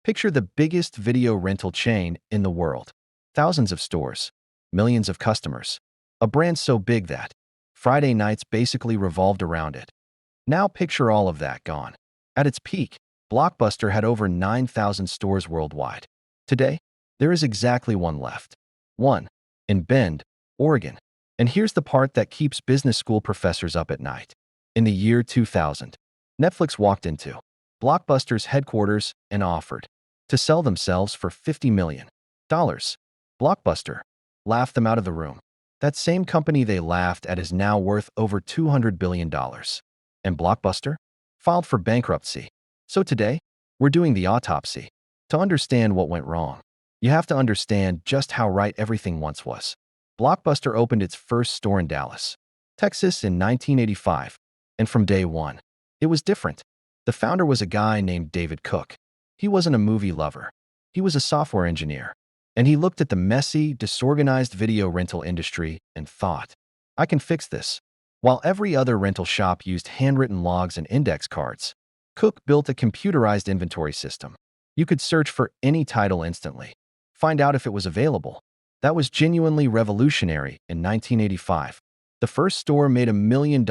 Picture the biggest video rental chain in the world. Thousands of stores, millions of customers. A brand so big that Friday nights basically revolved around it. Now picture all of that gone. At its peak, Blockbuster had over 9,000 stores worldwide. Today, there is exactly one left. One, in Bend, Oregon. And here's the part that keeps business school professors up at night. In the year 2000, Netflix walked into Blockbuster's headquarters and offered to sell themselves for $50 million. Blockbuster laughed them out of the room. That same company they laughed at is now worth over $200 billion. And Blockbuster filed for bankruptcy. So today, we're doing the autopsy. To understand what went wrong, you have to understand just how right everything once was. Blockbuster opened its first store in Dallas, Texas in 1985. And from day one, it was different. The founder was a guy named David Cook. He wasn't a movie lover. He was a software engineer. And he looked at the messy, disorganized video rental industry and thought, I can fix this. While every other rental shop used handwritten logs and index cards, Cook built a computerized inventory system. You could search for any title instantly, find out if it was available. That was genuinely revolutionary in 1985. The first store made $1 million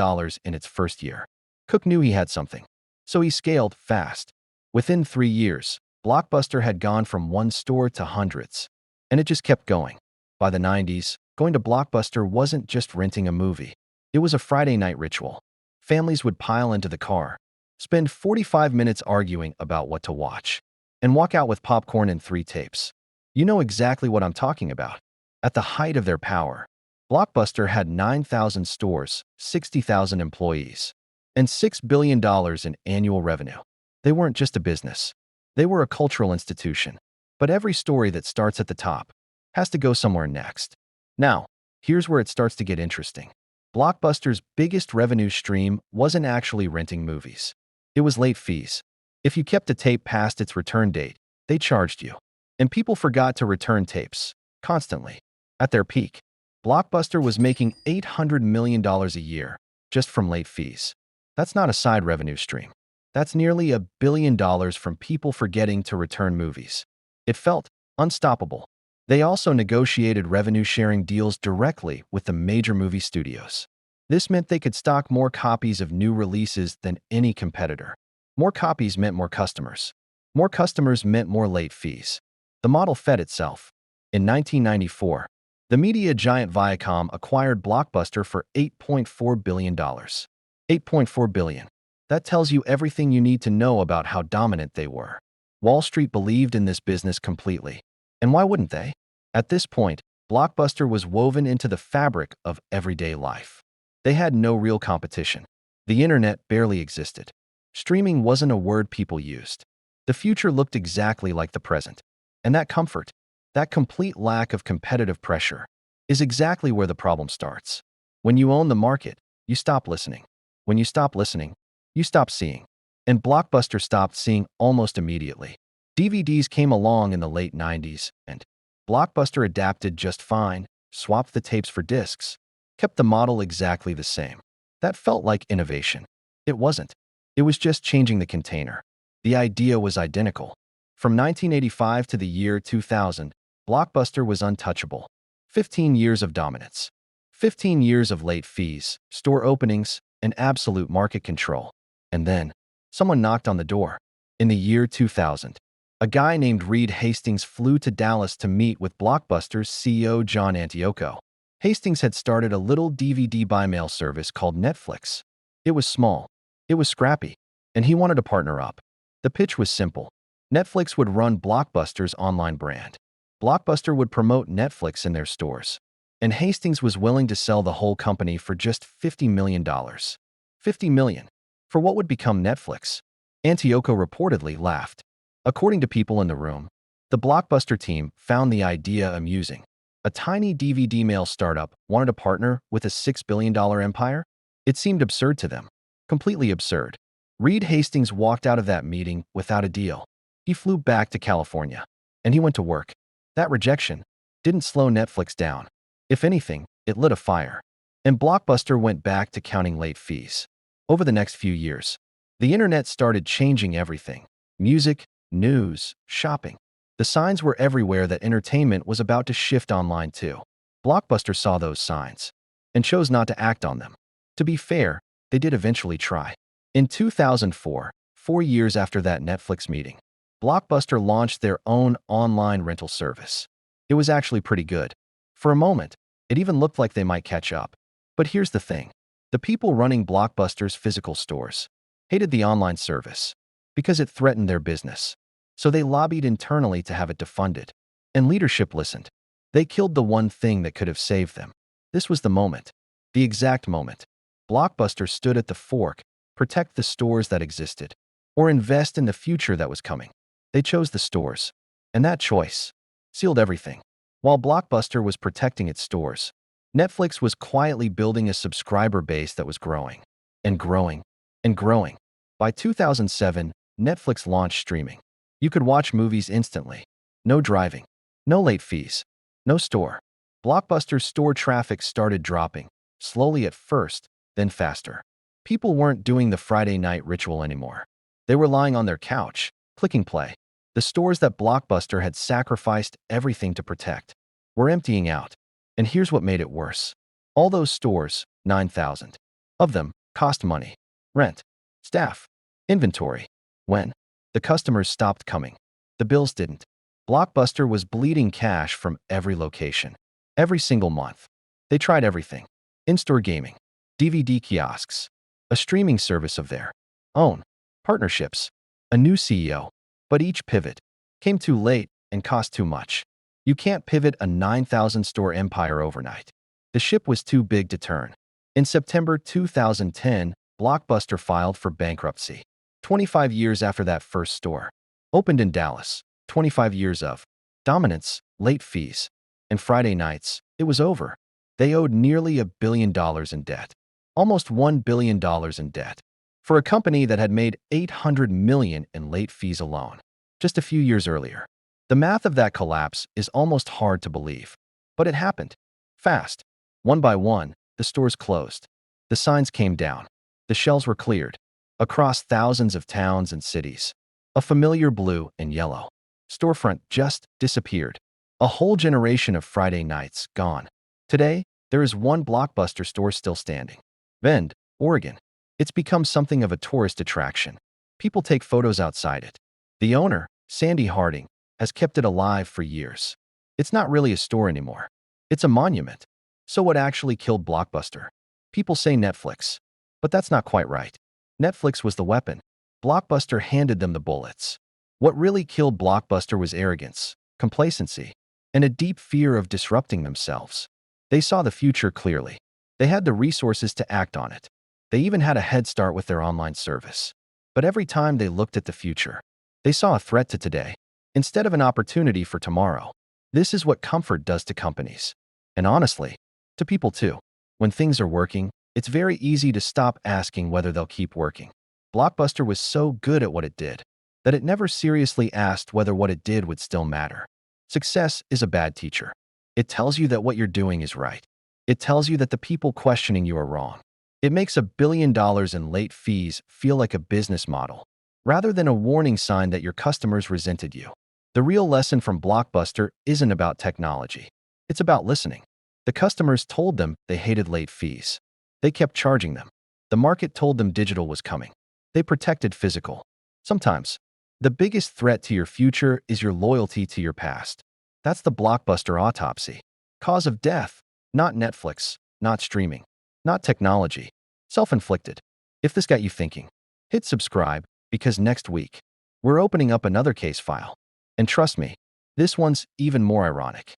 in its first year. Cook knew he had something, so he scaled fast. Within 3 years, Blockbuster had gone from one store to hundreds, and it just kept going. By the 90s, going to Blockbuster wasn't just renting a movie. It was a Friday night ritual. Families would pile into the car, spend 45 minutes arguing about what to watch, and walk out with popcorn and 3 tapes. You know exactly what I'm talking about. At the height of their power, Blockbuster had 9,000 stores, 60,000 employees, and $6 billion in annual revenue. They weren't just a business. They were a cultural institution. But every story that starts at the top has to go somewhere next. Now, here's where it starts to get interesting. Blockbuster's biggest revenue stream wasn't actually renting movies. It was late fees. If you kept a tape past its return date, they charged you. And people forgot to return tapes constantly. At their peak, Blockbuster was making $800 million a year just from late fees. That's not a side revenue stream. That's nearly $1 billion from people forgetting to return movies. It felt unstoppable. They also negotiated revenue-sharing deals directly with the major movie studios. This meant they could stock more copies of new releases than any competitor. More copies meant more customers. More customers meant more late fees. The model fed itself. In 1994, the media giant Viacom acquired Blockbuster for $8.4 billion. $8.4 billion. That tells you everything you need to know about how dominant they were. Wall Street believed in this business completely. And why wouldn't they? At this point, Blockbuster was woven into the fabric of everyday life. They had no real competition. The internet barely existed. Streaming wasn't a word people used. The future looked exactly like the present. And that comfort, that complete lack of competitive pressure, is exactly where the problem starts. When you own the market, you stop listening. When you stop listening, you stop seeing. And Blockbuster stopped seeing almost immediately. DVDs came along in the late 90s, and Blockbuster adapted just fine, swapped the tapes for discs, kept the model exactly the same. That felt like innovation. It wasn't. It was just changing the container. The idea was identical. From 1985 to the year 2000, Blockbuster was untouchable. 15 years of dominance. 15 years of late fees, store openings, and absolute market control. And then, someone knocked on the door. In the year 2000, a guy named Reed Hastings flew to Dallas to meet with Blockbuster's CEO John Antioco. Hastings had started a little DVD by-mail service called Netflix. It was small. It was scrappy. And he wanted to partner up. The pitch was simple. Netflix would run Blockbuster's online brand. Blockbuster would promote Netflix in their stores. And Hastings was willing to sell the whole company for just $50 million. $50 million. For what would become Netflix? Antioco reportedly laughed. According to people in the room, the Blockbuster team found the idea amusing. A tiny DVD mail startup wanted to partner with a $6 billion empire? It seemed absurd to them. Completely absurd. Reed Hastings walked out of that meeting without a deal. He flew back to California, and he went to work. That rejection didn't slow Netflix down. If anything, it lit a fire. And Blockbuster went back to counting late fees. Over the next few years, the internet started changing everything. Music, news, shopping. The signs were everywhere that entertainment was about to shift online too. Blockbuster saw those signs and chose not to act on them. To be fair, they did eventually try. In 2004, 4 years after that Netflix meeting, Blockbuster launched their own online rental service. It was actually pretty good. For a moment, it even looked like they might catch up. But here's the thing. The people running Blockbuster's physical stores hated the online service because it threatened their business. So they lobbied internally to have it defunded. And leadership listened. They killed the one thing that could have saved them. This was the moment. The exact moment. Blockbuster stood at the fork, protect the stores that existed, or invest in the future that was coming. They chose the stores. And that choice sealed everything. While Blockbuster was protecting its stores, Netflix was quietly building a subscriber base that was growing and growing and growing. By 2007, Netflix launched streaming. You could watch movies instantly. No driving. No late fees. No store. Blockbuster's store traffic started dropping, slowly at first, then faster. People weren't doing the Friday night ritual anymore. They were lying on their couch, clicking play. The stores that Blockbuster had sacrificed everything to protect were emptying out. And here's what made it worse. All those stores, 9,000 of them, cost money. Rent, staff, inventory. When the customers stopped coming, the bills didn't. Blockbuster was bleeding cash from every location. Every single month. They tried everything. In-store gaming, DVD kiosks, a streaming service of their own, partnerships, a new CEO. But each pivot came too late and cost too much. You can't pivot a 9,000-store empire overnight. The ship was too big to turn. In September 2010, Blockbuster filed for bankruptcy. 25 years after that first store opened in Dallas, 25 years of dominance, late fees, and Friday nights, it was over. They owed nearly $1 billion in debt. Almost $1 billion in debt. For a company that had made $800 million in late fees alone, just a few years earlier. The math of that collapse is almost hard to believe. But it happened. Fast. One by one, the stores closed. The signs came down. The shelves were cleared. Across thousands of towns and cities. A familiar blue and yellow storefront just disappeared. A whole generation of Friday nights gone. Today, there is one Blockbuster store still standing. Bend, Oregon. It's become something of a tourist attraction. People take photos outside it. The owner, Sandy Harding, has kept it alive for years. It's not really a store anymore. It's a monument. So what actually killed Blockbuster? People say Netflix. But that's not quite right. Netflix was the weapon. Blockbuster handed them the bullets. What really killed Blockbuster was arrogance, complacency, and a deep fear of disrupting themselves. They saw the future clearly. They had the resources to act on it. They even had a head start with their online service. But every time they looked at the future, they saw a threat to today, instead of an opportunity for tomorrow. This is what comfort does to companies. And honestly, to people too. When things are working, it's very easy to stop asking whether they'll keep working. Blockbuster was so good at what it did that it never seriously asked whether what it did would still matter. Success is a bad teacher. It tells you that what you're doing is right. It tells you that the people questioning you are wrong. It makes $1 billion in late fees feel like a business model, rather than a warning sign that your customers resented you. The real lesson from Blockbuster isn't about technology. It's about listening. The customers told them they hated late fees. They kept charging them. The market told them digital was coming. They protected physical. Sometimes, the biggest threat to your future is your loyalty to your past. That's the Blockbuster autopsy. Cause of death, not Netflix, not streaming, not technology. Self-inflicted. If this got you thinking, hit subscribe, because next week, we're opening up another case file. And trust me, this one's even more ironic.